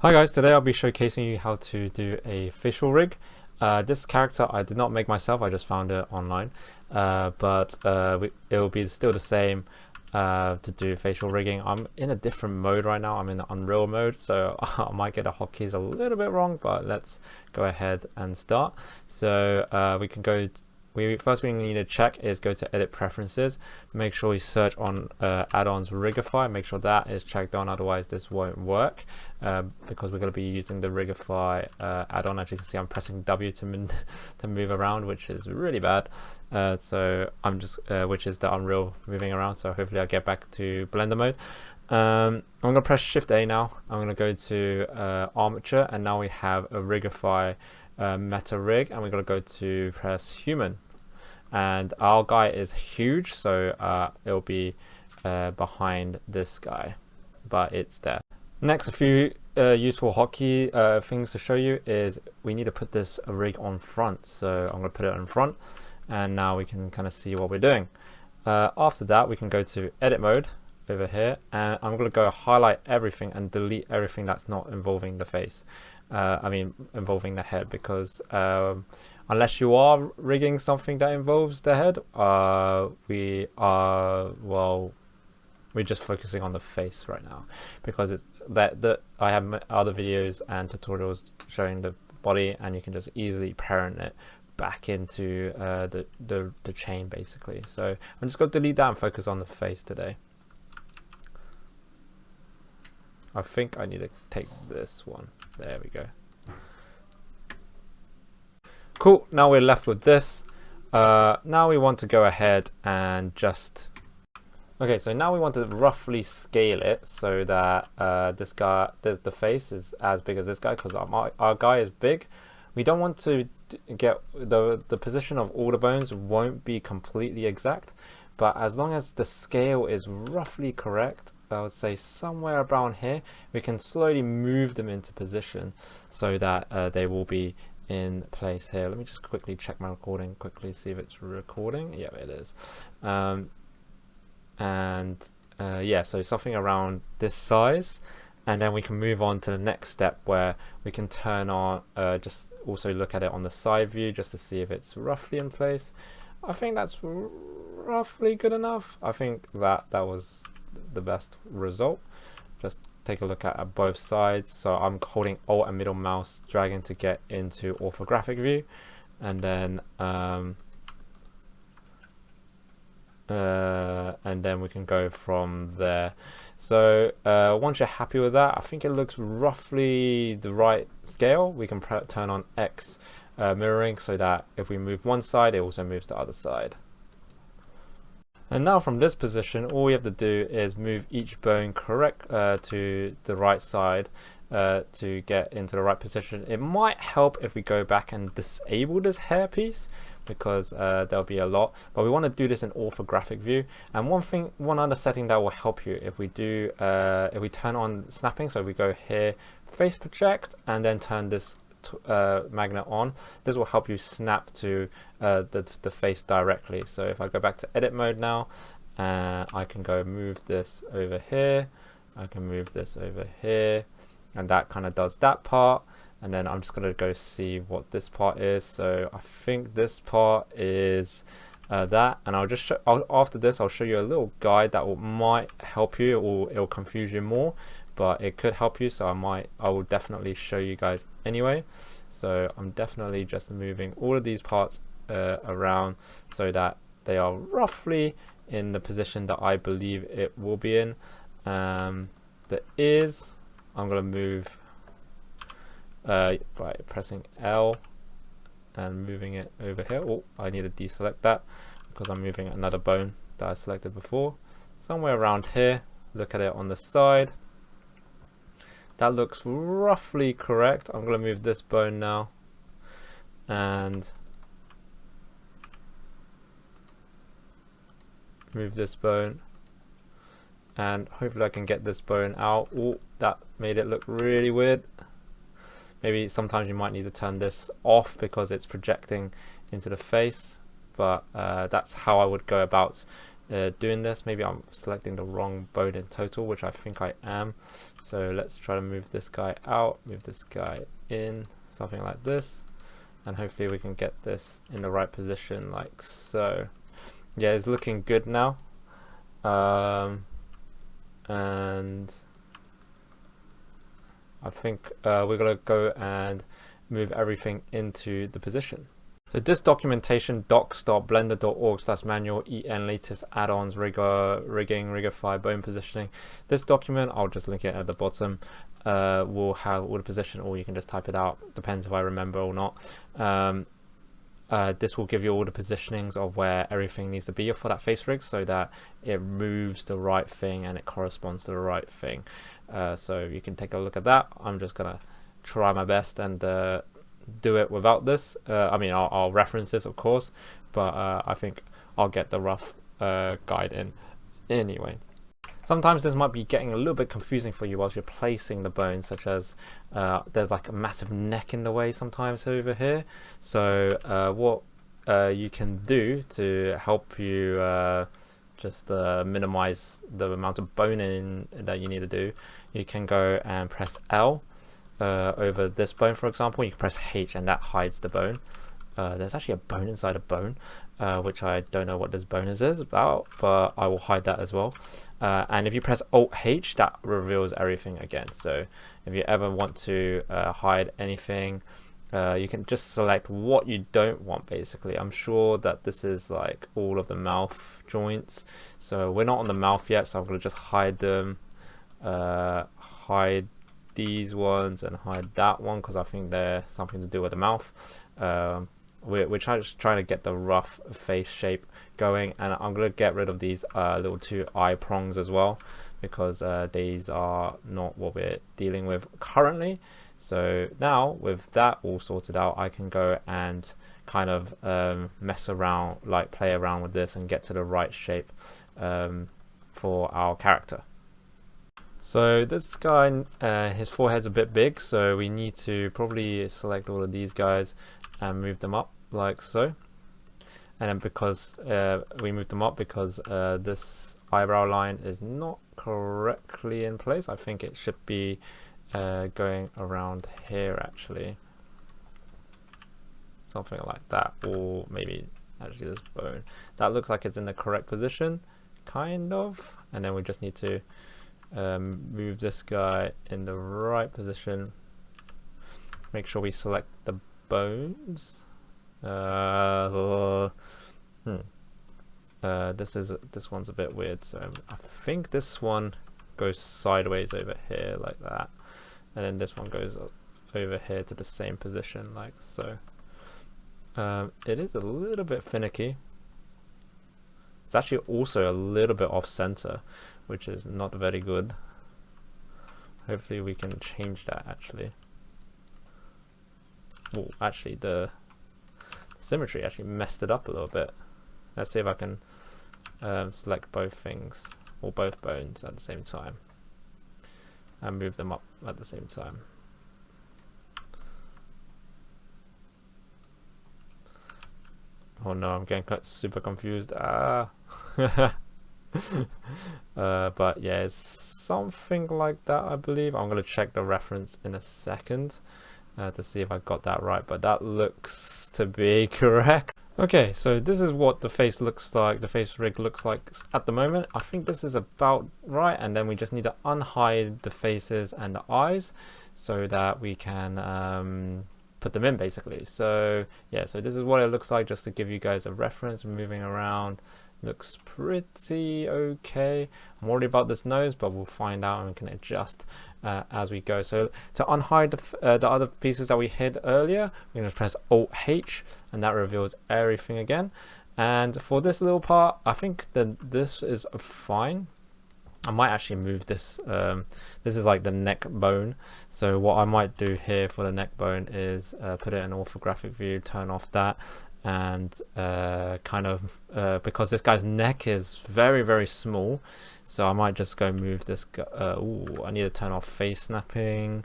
Hi guys, today I'll be showcasing you how to do a facial rig. This character I did not make myself, I just found it online. It will be still the same to do facial rigging. I'm in a different mode right now, I'm in the Unreal mode, so I might get the hotkeys a little bit wrong, but let's go ahead and start. So we can go first thing we need to check is go to edit preferences, make sure we search on add-ons Rigify, make sure that is checked on, otherwise this won't work because we're going to be using the Rigify add-on. As you can see, I'm pressing W to move around, which is really bad. So I'm just which is the Unreal moving around, so hopefully I'll get back to Blender mode. I'm going to press Shift A now. I'm going to go to Armature, and now we have a Rigify meta rig, and we're going to go to press Human. And our guy is huge, so it'll be behind this guy, but it's there. Next, a few useful hotkey things to show you is we need to put this rig on front. So I'm going to put it in front, and now we can kind of see what we're doing. After that, we can go to edit mode over here, and I'm going to go highlight everything and delete everything that's not involving the face. Involving the head, because unless you are rigging something that involves the head, we're just focusing on the face right now, because it's I have other videos and tutorials showing the body, and you can just easily parent it back into the chain basically. So I'm just going to delete that and focus on the face today. I think I need to take this one. There we go. Cool, now we're left with this. Now we want to go ahead and just... Okay, so now we want to roughly scale it so that this guy, the face is as big as this guy, because our guy is big. We don't want to get... The position of all the bones won't be completely exact, but as long as the scale is roughly correct, I would say somewhere around here, we can slowly move them into position so that they will be in place here. Let me just quickly check my recording, quickly see if it's recording. Yeah, it is. Yeah, so something around this size, and then we can move on to the next step where we can turn on, just also look at it on the side view just to see if it's roughly in place. I think that's roughly good enough. I think that was the best result. Just take a look at both sides. So I'm holding Alt and middle mouse, dragging to get into orthographic view, and then we can go from there. So once you're happy with that, I think it looks roughly the right scale. We can turn on X mirroring, so that if we move one side, it also moves the other side. And now from this position, all we have to do is move each bone correct to the right side to get into the right position. It might help if we go back and disable this hair piece, because there'll be a lot, but we want to do this in orthographic view. And one other setting that will help you, if we turn on snapping, so we go here, face project, and then turn this magnet on, this will help you snap to the face directly. So if I go back to edit mode now, I can go move this over here, I can move this over here, and that kind of does that part. And then I'm just going to go see what this part is. So I think this part is that, and I'll just after this I'll show you a little guide that might help you, or it'll confuse you more, but it could help you. So I will definitely show you guys anyway. So I'm definitely just moving all of these parts around so that they are roughly in the position that I believe it will be in. The ears, I'm going to move by pressing L and moving it over here. Oh, I need to deselect that because I'm moving another bone that I selected before. Somewhere around here, look at it on the side. That looks roughly correct. I'm going to move this bone now and move this bone, and hopefully I can get this bone out. Oh, that made it look really weird. Maybe sometimes you might need to turn this off because it's projecting into the face, but that's how I would go about doing this. Maybe I'm selecting the wrong bone in total, which I think I am. So let's try to move this guy out, move this guy in, something like this, and hopefully we can get this in the right position like so. Yeah, it's looking good now. And I think we're gonna go and move everything into the position. So this documentation, docs.blender.org/manual en latest add-ons rigging Rigify bone positioning. This document, I'll just link it at the bottom, will have all the position, or you can just type it out, depends if I remember or not. This will give you all the positionings of where everything needs to be for that face rig, so that it moves the right thing and it corresponds to the right thing. So you can take a look at that. I'm just gonna try my best and do it without this. I mean, I'll reference this, of course, but I think I'll get the rough guide in anyway. Sometimes this might be getting a little bit confusing for you whilst you're placing the bones, such as there's like a massive neck in the way sometimes over here. So what you can do to help you just minimize the amount of boning that you need to do, you can go and press L over this bone, for example. You can press H and that hides the bone. There's actually a bone inside a bone, which I don't know what this bone is about, but I will hide that as well. And if you press Alt H, that reveals everything again. So if you ever want to hide anything, you can just select what you don't want, basically. I'm sure that this is like all of the mouth joints, so we're not on the mouth yet, so I'm going to just hide them, hide these ones and hide that one, because I think they're something to do with the mouth. We're just trying to get the rough face shape going, and I'm going to get rid of these little two eye prongs as well, because these are not what we're dealing with currently. So now with that all sorted out, I can go and kind of mess around, like play around with this and get to the right shape for our character. So this guy, his forehead's a bit big, so we need to probably select all of these guys and move them up like so. And then because we moved them up because this eyebrow line is not correctly in place, I think it should be going around here actually, something like that, or maybe actually this bone. That looks like it's in the correct position, kind of, and then we just need to move this guy in the right position. Make sure we select the bones. This one's a bit weird, so I think this one goes sideways over here like that, and then this one goes over here to the same position like so. It is a little bit finicky. It's actually also a little bit off center, which is not very good. Hopefully we can change that actually. Well, actually the symmetry actually messed it up a little bit. Let's see if I can select both things, or both bones at the same time, and move them up at the same time. Oh no, I'm getting super confused. But yeah, it's something like that, I believe. I'm going to check the reference in a second to see if I got that right, but that looks to be correct. Okay, so this is what the face looks like, the face rig looks like at the moment. I think this is about right, and then we just need to unhide the faces and the eyes so that we can put them in basically. So yeah, so this is what it looks like, just to give you guys a reference. Moving around looks pretty okay. I'm worried about this nose, but we'll find out and we can adjust as we go. So to unhide the other pieces that we hid earlier, we're going to press Alt H, and that reveals everything again. And for this little part, I think that this is fine. I might actually move this. This is like the neck bone, so what I might do here for the neck bone is put it in orthographic view, turn off that, and kind of because this guy's neck is very small, so I might just go move this guy. Ooh, I need to turn off face snapping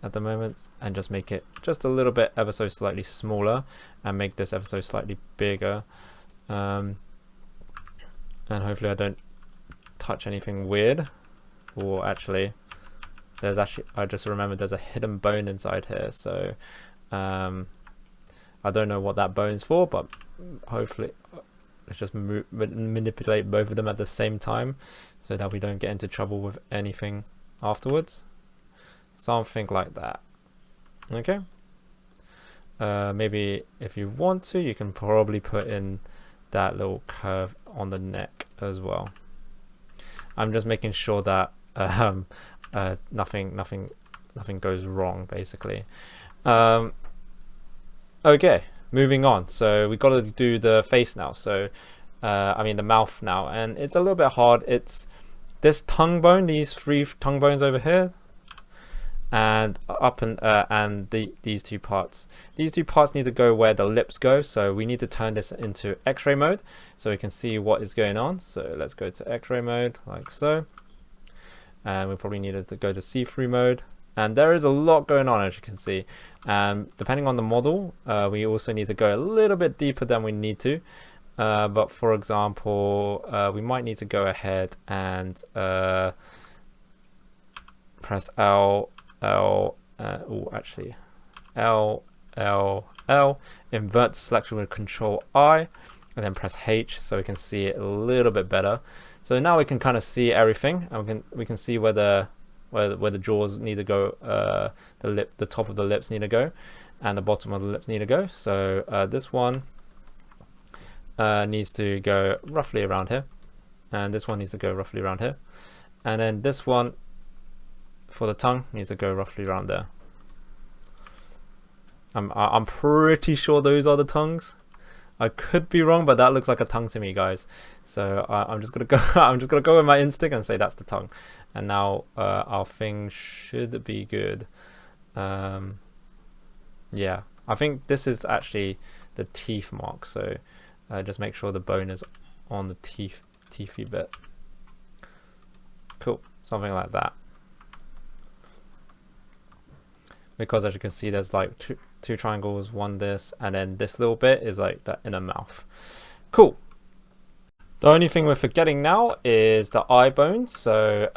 at the moment and just make it just a little bit ever so slightly smaller, and make this ever so slightly bigger. And hopefully I don't touch anything weird. Or actually, I just remembered there's a hidden bone inside here, so I don't know what that bone's for, but hopefully let's just manipulate both of them at the same time so that we don't get into trouble with anything afterwards. Something like that. Okay. Maybe if you want to, you can probably put in that little curve on the neck as well. I'm just making sure that nothing goes wrong, basically. Okay, moving on. So we got to do the face now. So I mean the mouth now, and it's a little bit hard. It's this tongue bone, these 3 tongue bones over here, and these 2 parts. These 2 parts need to go where the lips go. So we need to turn this into X-ray mode so we can see what is going on. So let's go to X-ray mode like so, and we probably needed to go to see-through mode. And there is a lot going on, as you can see. Depending on the model, we also need to go a little bit deeper than we need to. But for example, we might need to go ahead and press L, actually L, invert the selection with Control I, and then press H so we can see it a little bit better. So now we can kind of see everything, and we can see where the jaws need to go, the top of the lips need to go, and the bottom of the lips need to go. So this one needs to go roughly around here, and this one needs to go roughly around here, and then this one for the tongue needs to go roughly around there. I'm pretty sure those are the tongues. I could be wrong, but that looks like a tongue to me, guys. So I'm just gonna go. I'm just gonna go with my instinct and say that's the tongue. And now our thing should be good. Yeah, I think this is actually the teeth mark. So just make sure the bone is on the teethy bit. Cool, something like that. Because as you can see, there's like two triangles, one this, and then this little bit is like the inner mouth. Cool. The only thing we're forgetting now is the eye bones. So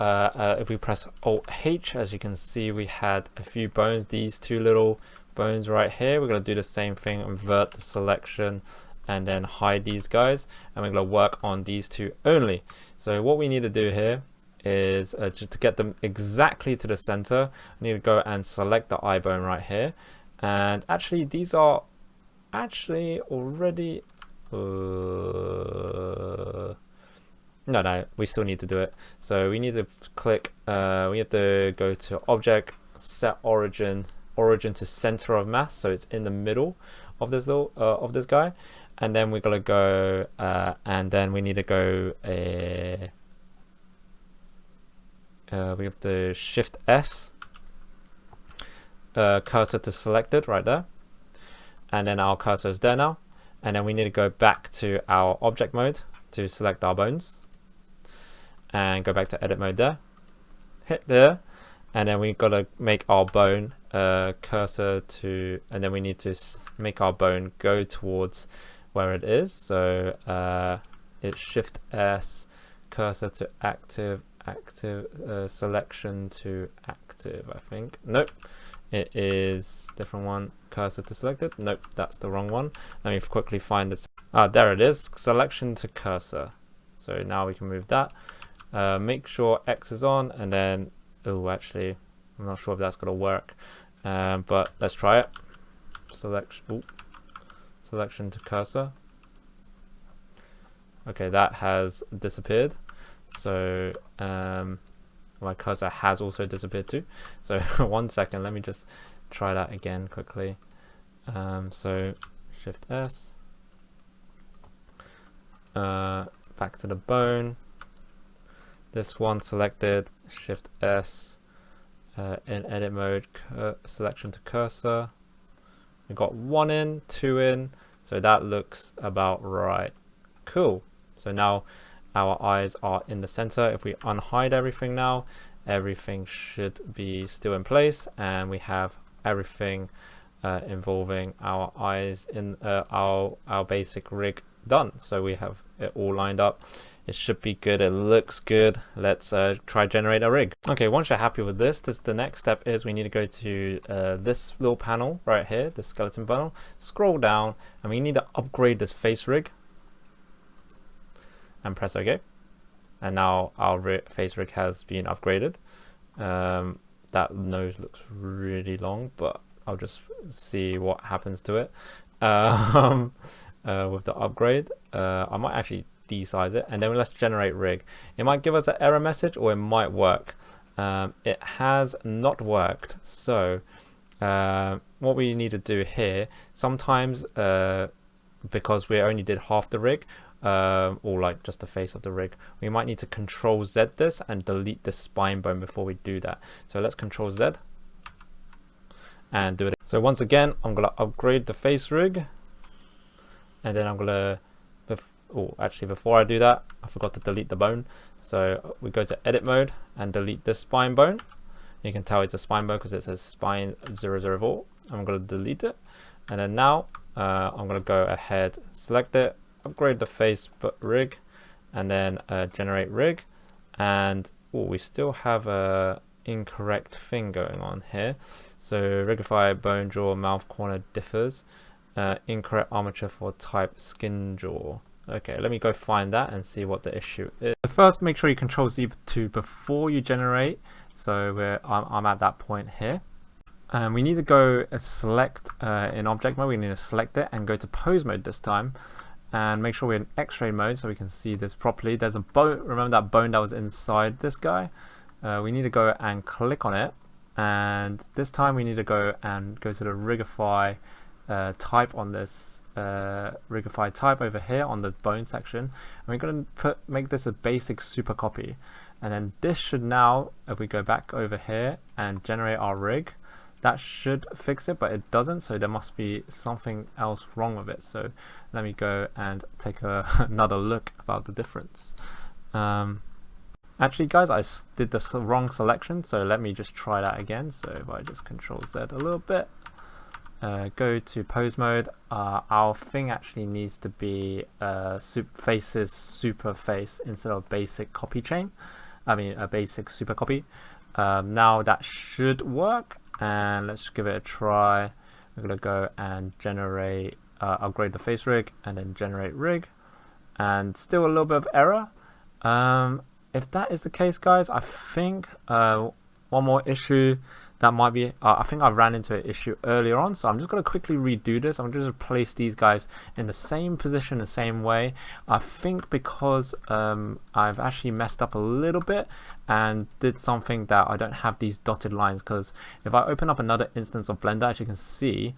if we press Alt H, as you can see, we had a few bones, these 2 little bones right here. We're going to do the same thing, invert the selection, and then hide these guys. And we're going to work on these 2 only. So what we need to do here is just to get them exactly to the center, I need to go and select the eye bone right here. And actually these are actually already no, we still need to do it. So we need to click, we have to go to object, set origin to center of mass, so it's in the middle of this little of this guy. And then we're gonna go and then we need to go we have the Shift S, cursor to selected right there, and then our cursor is there now. And then we need to go back to our object mode to select our bones, and go back to edit mode there, hit there, and then we got to make our bone cursor to, and then we need to make our bone go towards where it is. So it's Shift S, cursor to active, selection to active, I think. Nope, it is different one, cursor to selected. Nope, that's the wrong one. Let me quickly find this. There it is, selection to cursor. So now we can move that. Make sure X is on, and then, oh, actually, I'm not sure if that's gonna work, but let's try it. Selection to cursor. Okay, that has disappeared. So my cursor has also disappeared too. So 1 second, let me just try that again quickly. So Shift S, back to the bone, this one selected, Shift S, in edit mode, selection to cursor. We got 1 in, 2 in, so that looks about right. Cool. So now our eyes are in the center. If we unhide everything now, everything should be still in place, and we have everything involving our eyes in our basic rig done. So we have it all lined up It should be good. It looks good. Let's try generate a rig. Okay, once you're happy with this, the next step is we need to go to this little panel right here, the skeleton panel. Scroll down, and we need to upgrade this face rig. And press OK. And now our face rig has been upgraded. That nose looks really long, but I'll just see what happens to it with the upgrade. I might actually desize it, and then let's generate rig. It might give us an error message, or it might work. It has not worked, so what we need to do here, sometimes because we only did half the rig, or like just the face of the rig, we might need to Control Z this and delete the spine bone before we do that. So let's Control Z and do it. So once again, I'm gonna upgrade the face rig, and then I'm gonna actually before I do that, I forgot to delete the bone. So we go to edit mode and delete this spine bone. You can tell it's a spine bone because it says spine 004. I'm gonna delete it, and then now I'm gonna go ahead, select it, upgrade the face rig, and then generate rig. And we still have a incorrect thing going on here. So Rigify bone jaw mouth corner differs, incorrect armature for type skin jaw. Okay, let me go find that and see what the issue is. First, make sure you Control Z2 before you generate. So I'm at that point here. We need to go select in object mode. We need to select it and go to pose mode this time, and make sure we're in X-ray mode so we can see this properly. There's a bone. Remember that bone that was inside this guy? We need to go and click on it, and this time we need to go to the Rigify type on this Rigify type over here on the bone section, and we're going to make this a basic super copy. And then this should now, if we go back over here and generate our rig, that should fix it, but it doesn't, so there must be something else wrong with it. So let me go and take another look about the difference. Actually guys, I did the wrong selection, so let me just try that again. So if I just Control Z a little bit, go to pose mode, our thing actually needs to be faces super face instead of basic copy chain. I mean a basic super copy. Now that should work, and let's give it a try. We're gonna go and generate, upgrade the face rig, and then generate rig, and still a little bit of error. If that is the case, guys, I think one more issue that might be, I think I ran into an issue earlier on, so I'm just going to quickly redo this. I'm just going to place these guys in the same position, the same way. I think because I've actually messed up a little bit and did something that I don't have these dotted lines, because if I open up another instance of Blender, as you can see,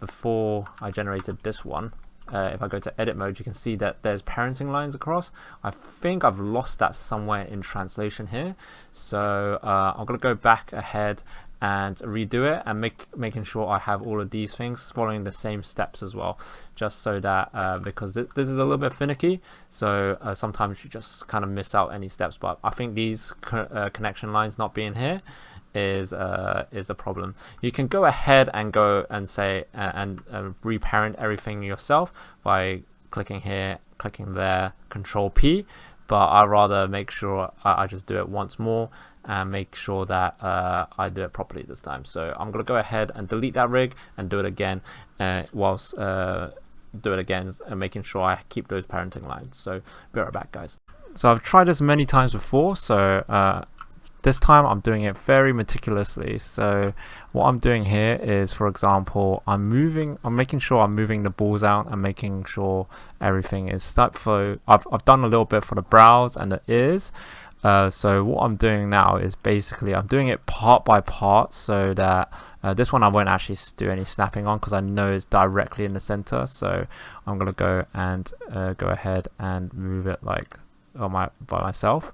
before I generated this one, if I go to edit mode, you can see that there's parenting lines across. I think I've lost that somewhere in translation here. So I'm going to go back ahead and redo it, and making sure I have all of these things following the same steps as well, just so that because this is a little bit finicky, so sometimes you just kind of miss out any steps. But I think these connection lines not being here is a problem. You can go ahead and go and say and reparent everything yourself by clicking here, clicking there, Control P, but I rather make sure I just do it once more and make sure that I do it properly this time. So I'm gonna go ahead and delete that rig and do it again, whilst do it again and making sure I keep those parenting lines. So be right back, guys. So I've tried this many times before, so this time I'm doing it very meticulously. So what I'm doing here is, for example, I'm making sure I'm moving the balls out and making sure everything is stuck. So I've done a little bit for the brows and the ears. So what I'm doing now is basically I'm doing it part by part, so that this one I won't actually do any snapping on because I know it's directly in the center. So I'm gonna go and go ahead and move it like by myself,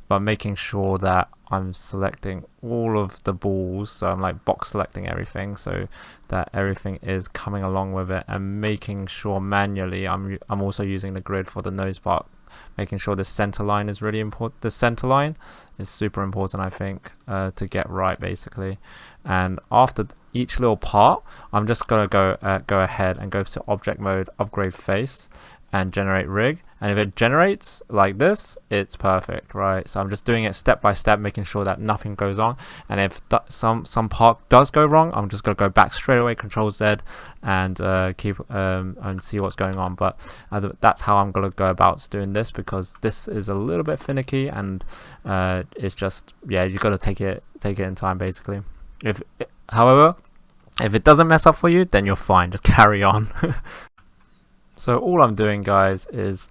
but making sure that I'm selecting all of the balls. So I'm like box selecting everything so that everything is coming along with it, and making sure manually I'm also using the grid for the nose part, making sure the center line is really important. The center line is super important, I think, to get right basically. And after each little part, I'm just gonna go ahead and go to object mode, upgrade face, and generate rig, and if it generates like this, it's perfect, right? So I'm just doing it step by step, making sure that nothing goes on, and if some part does go wrong, I'm just going to go back straight away, Control Z, and keep and see what's going on. But that's how I'm going to go about doing this, because this is a little bit finicky, and it's just, yeah, you got to take it in time basically. However, if it doesn't mess up for you, then you're fine, just carry on. So all I'm doing, guys, is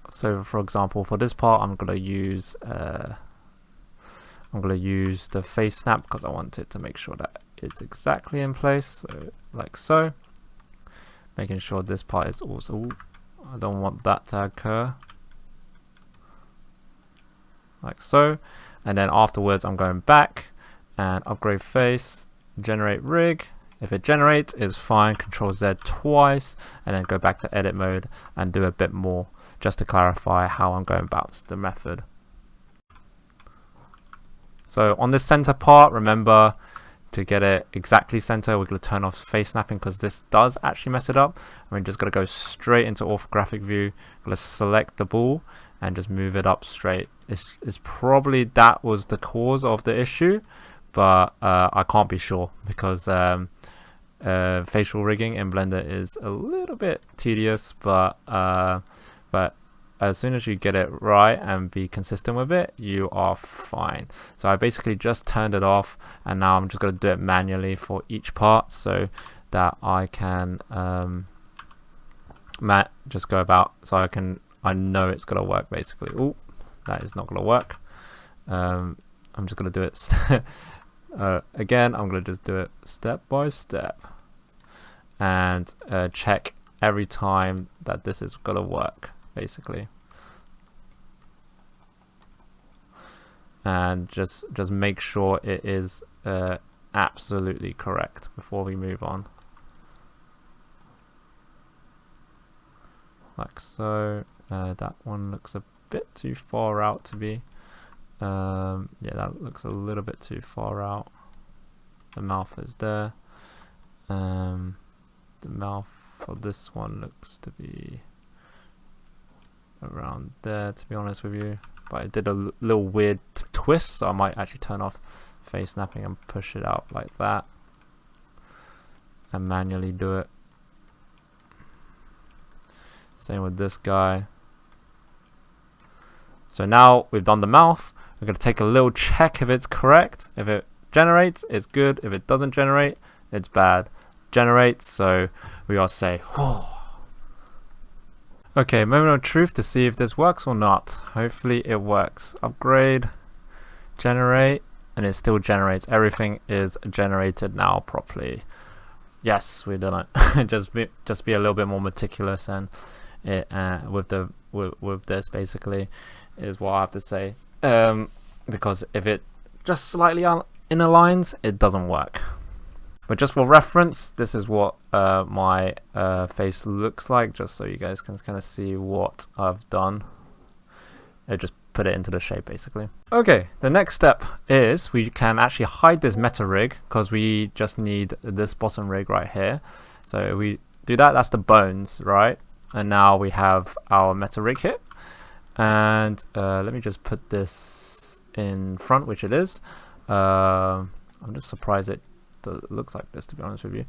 so for example, for this part, I'm gonna use the face snap, because I want it to make sure that it's exactly in place, so like so, making sure this part is also, I don't want that to occur, like so, and then afterwards I'm going back and upgrade face, generate rig. If it generates, it's fine, Control Z twice, and then go back to edit mode and do a bit more, just to clarify how I'm going about the method. So on this center part, remember to get it exactly center, we're going to turn off face snapping, because this does actually mess it up. And we're just going to go straight into orthographic view, going to select the ball and just move it up straight. It's probably that was the cause of the issue, but I can't be sure, because facial rigging in Blender is a little bit tedious, but as soon as you get it right and be consistent with it, you are fine. So I basically just turned it off, and now I'm just going to do it manually for each part, so that I can just go about, so I know it's going to work basically. Oh, that is not going to work. I'm just going to do it again. I'm going to just do it step by step and check every time that this is going to work basically, and just make sure it is absolutely correct before we move on, like so. That one looks a bit too far out to be yeah, that looks a little bit too far out. The mouth is there. The mouth for this one looks to be around there, to be honest with you, but it did a little weird twist, so I might actually turn off face snapping and push it out like that and manually do it. Same with this guy. So now we've done the mouth, we're going to take a little check if it's correct. If it generates, it's good. If it doesn't generate, it's bad. Generates, so we are safe. Okay, moment of truth to see if this works or not. Hopefully it works. Upgrade, generate, and it still generates. Everything is generated now properly. Yes, we've done it. just be a little bit more meticulous, and it with this basically is what I have to say. Because if it just slightly inner lines, it doesn't work. But just for reference, this is what my face looks like, just so you guys can kind of see what I've done. I just put it into the shape basically. Okay, the next step is we can actually hide this meta rig, because we just need this bottom rig right here. So we do that, that's the bones, right? And now we have our meta rig here. And let me just put this in front, which it is. I'm just surprised it looks like this, to be honest with you.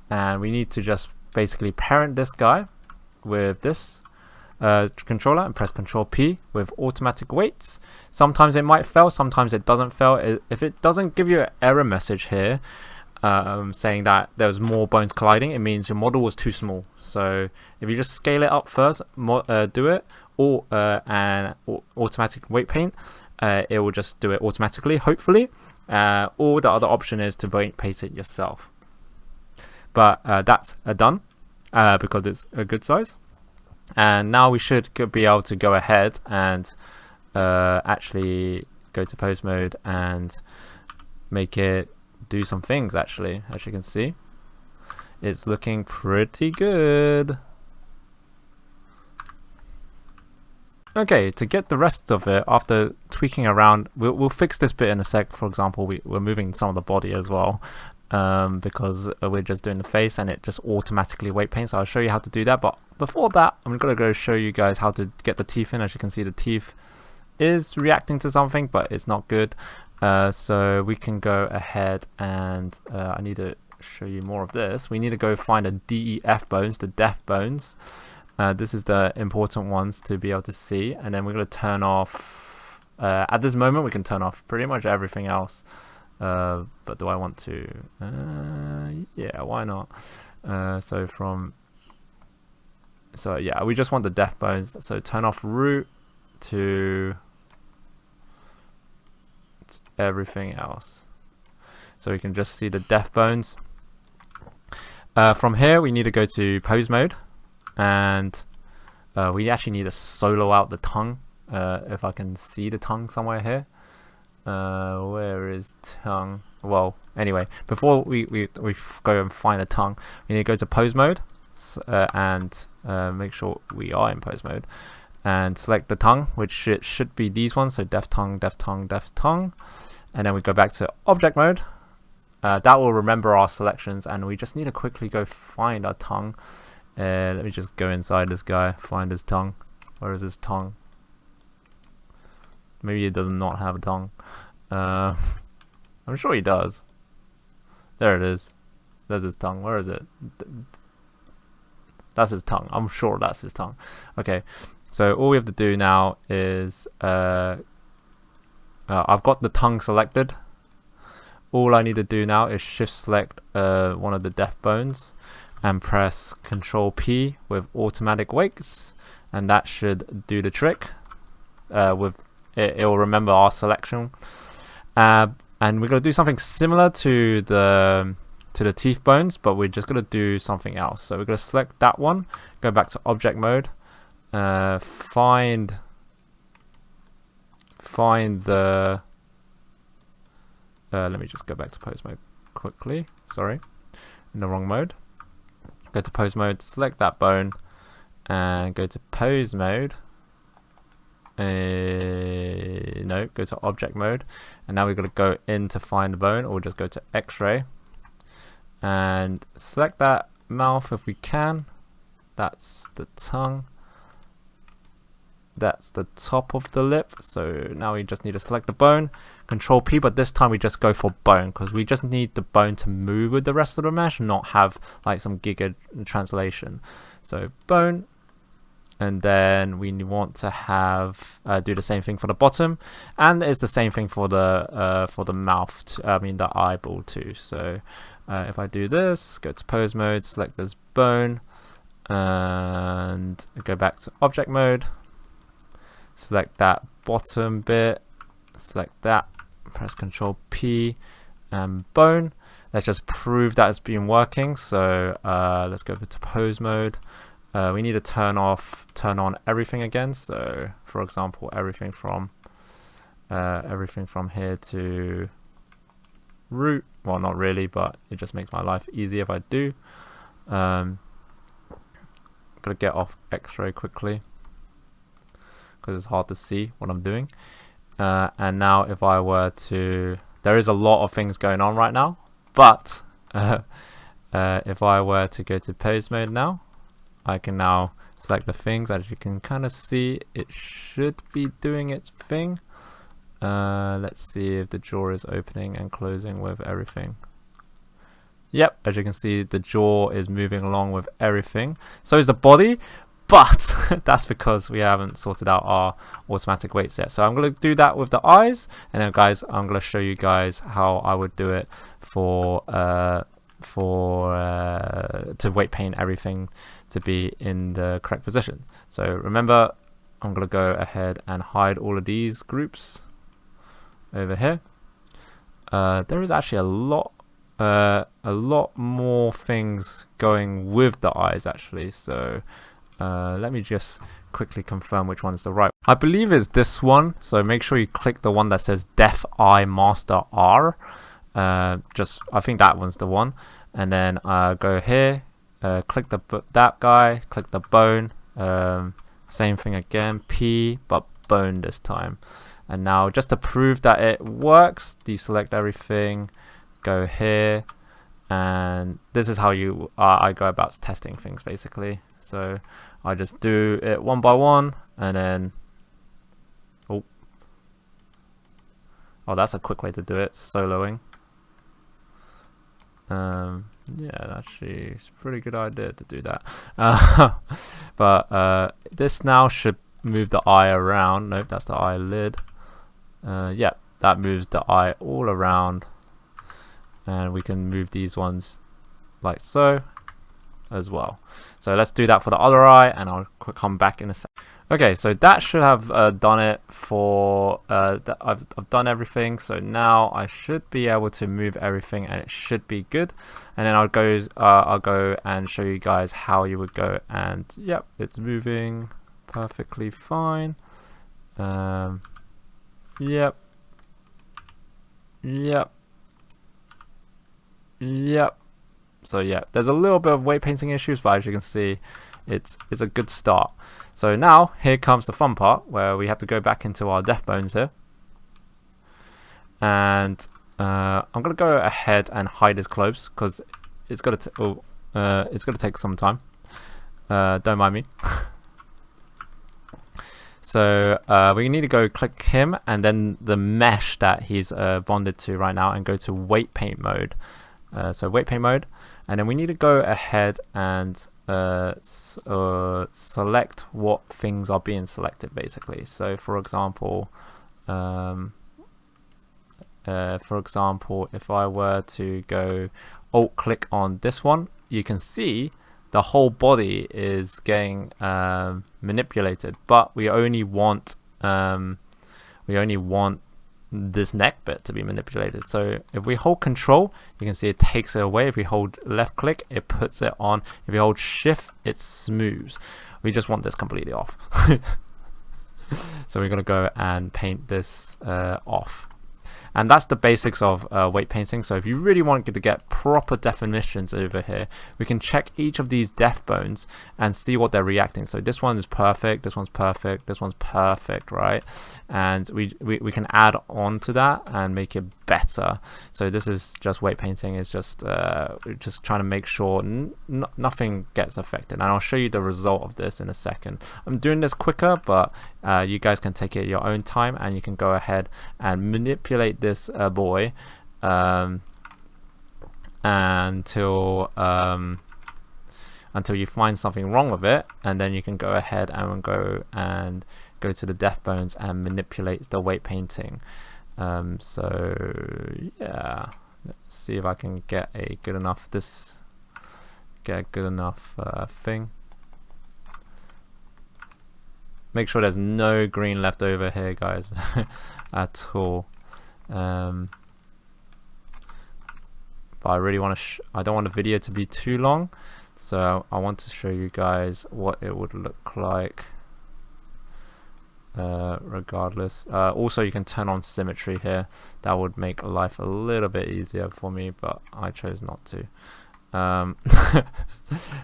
And we need to just basically parent this guy with this controller and press Control P with automatic weights. Sometimes it might fail, sometimes it doesn't fail. If it doesn't give you an error message here saying that there's more bones colliding, it means your model was too small. So if you just scale it up first, do it, or and automatic weight paint, it will just do it automatically, hopefully. Or the other option is to weight paint it yourself. But that's done because it's a good size. And now we should be able to go ahead and actually go to pose mode and make it do some things. Actually, as you can see, it's looking pretty good. Okay, to get the rest of it, after tweaking around, we'll fix this bit in a sec. For example, we're moving some of the body as well, because we're just doing the face and it just automatically weight paints. So I'll show you how to do that, but before that, I'm gonna go show you guys how to get the teeth in. As you can see, the teeth is reacting to something, but it's not good. So we can go ahead and I need to show you more of this. We need to go find the DEF bones, the deaf bones. This is the important ones to be able to see, and then we're going to turn off at this moment we can turn off pretty much everything else, but do I want to? Yeah, why not? So yeah, we just want the deaf bones, so turn off root to everything else, so we can just see the deaf bones. From here we need to go to pose mode, and we actually need to solo out the tongue. If I can see the tongue somewhere here. Where is tongue? Well, anyway, before we go and find a tongue, we need to go to pose mode, and make sure we are in pose mode, and select the tongue, which it should be these ones, so deaf tongue, deaf tongue, deaf tongue, and then we go back to object mode. That will remember our selections, and we just need to quickly go find our tongue. Let me just go inside this guy, find his tongue. Where is his tongue? Maybe he does not have a tongue. I'm sure he does. There it is. There's his tongue. Where is it? That's his tongue. I'm sure that's his tongue. Okay, so all we have to do now is I've got the tongue selected. All I need to do now is shift select one of the deaf bones and press Control P with automatic wakes, and that should do the trick. It will remember our selection, and we're going to do something similar to the teeth bones, but we're just going to do something else. So we're going to select that one, go back to object mode, find the let me just go back to pose mode quickly. Sorry, in the wrong mode. Go to pose mode, select that bone, and go to pose mode. No, go to object mode, and now we've got to go in to find the bone, or just go to X-ray and select that mouth if we can. That's the tongue. That's the top of the lip. So now we just need to select the bone, Control P, but this time we just go for bone, because we just need the bone to move with the rest of the mesh, not have like some giga translation. So bone, and then we want to have do the same thing for the bottom, and it's the same thing for the mouth, the eyeball too. So if I do this, go to pose mode, select this bone, and go back to object mode, select that bottom bit, select that, press Control P, and bone. Let's just prove that it's been working. So let's go over to pose mode. We need to turn on everything again. So for example, everything from here to root. Well, not really, but it just makes my life easier if I do. Gotta get off X-ray quickly, because it's hard to see what I'm doing. And now if I were to, there is a lot of things going on right now, but if I were to go to pose mode now, I can now select the things. As you can kind of see, it should be doing its thing. Let's see if the jaw is opening and closing with everything. Yep, as you can see, the jaw is moving along with everything. So is the body, but that's because we haven't sorted out our automatic weights yet. So I'm going to do that with the eyes, and then guys, I'm going to show you guys how I would do it to weight paint everything to be in the correct position. So remember, I'm going to go ahead and hide all of these groups over here. There is actually a lot more things going with the eyes actually. So let me just quickly confirm which one is the right. I believe it's this one. So make sure you click the one that says Def Eye Master R. I think that one's the one. And then go here, click that guy, click the bone, same thing again, P, but bone this time. And now just to prove that it works, deselect everything, go here, and this is how you I go about testing things basically. So I just do it one by one, and then oh, that's a quick way to do it, soloing. Yeah, actually it's a pretty good idea to do that. But this now should move the eye around. Nope, that's the eyelid. Yeah, that moves the eye all around, and we can move these ones like so as well. So let's do that for the other eye, and I'll come back in a sec. Okay, so that should have done it for that. I've done everything, so now I should be able to move everything, and it should be good. And then I'll go and show you guys how you would go, and yep, it's moving perfectly fine. Yep. So yeah, there's a little bit of weight painting issues, but as you can see, it's a good start. So now here comes the fun part, where we have to go back into our death bones here, and I'm gonna go ahead and hide his clothes because it's gonna take some time. Don't mind me. So we need to go click him and then the mesh that he's bonded to right now, and go to weight paint mode. So weight paint mode, and then we need to go ahead and select what things are being selected basically. So for example, if I were to go alt click on this one, you can see the whole body is getting manipulated, but we only want this neck bit to be manipulated. So if we hold control, you can see it takes it away. If we hold left click, it puts it on. If we hold shift, it smooths. We just want this completely off. So we're going to go and paint this off. And that's the basics of weight painting. So if you really want to get proper definitions over here, we can check each of these death bones and see what they're reacting. So this one is perfect, this one's perfect, this one's perfect, right? And we can add on to that and make it better. So this is just weight painting. It's just trying to make sure nothing gets affected. And I'll show you the result of this in a second. I'm doing this quicker, but you guys can take it at your own time, and you can go ahead and manipulate this boy until you find something wrong with it, and then you can go ahead and go to the death bones and manipulate the weight painting. So yeah, let's see if I can get a good enough thing. Make sure there's no green left over here, guys, at all. But I really want to I don't want the video to be too long, so I want to show you guys what it would look like regardless. Also, you can turn on symmetry here. That would make life a little bit easier for me, but I chose not to.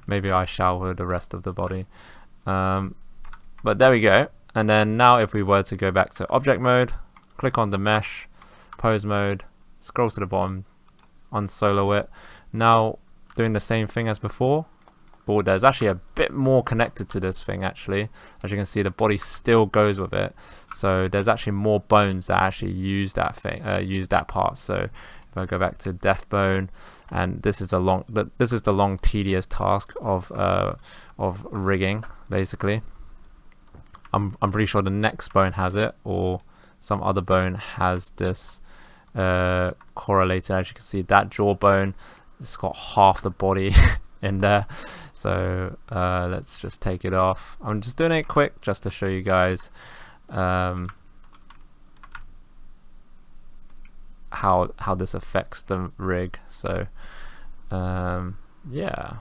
Maybe I shall with the rest of the body. But there we go. And then now if we were to go back to object mode, click on the mesh, pose mode, scroll to the bottom, unsolo it. Now doing the same thing as before, but there's actually a bit more connected to this thing actually. As you can see, the body still goes with it. So there's actually more bones that actually use that thing, use that part. So if I go back to death bone, and this is the long tedious task of rigging basically. I'm pretty sure the next bone has it, or some other bone has this correlated. As you can see, that jawbone, it's got half the body in there. So let's just take it off. I'm just doing it quick just to show you guys how this affects the rig. So yeah,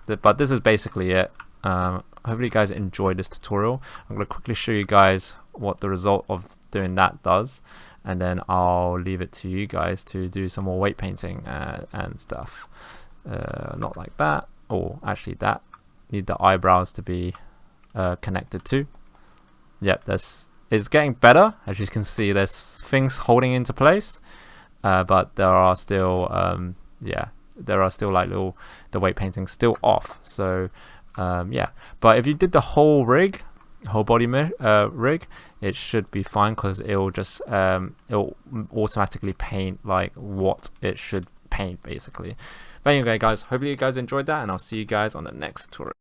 but this is basically it. Hopefully you guys enjoyed this tutorial. I'm going to quickly show you guys what the result of doing that does, and then I'll leave it to you guys to do some more weight painting and stuff. Not like that, or actually that need the eyebrows to be connected to. Yep, it's getting better. As you can see, there's things holding into place, but there are still yeah, there are still like the weight painting still off. So yeah, but if you did the whole rig, whole body rig, it should be fine, because it'll just it'll automatically paint like what it should paint basically. But anyway guys, hopefully you guys enjoyed that, and I'll see you guys on the next tutorial.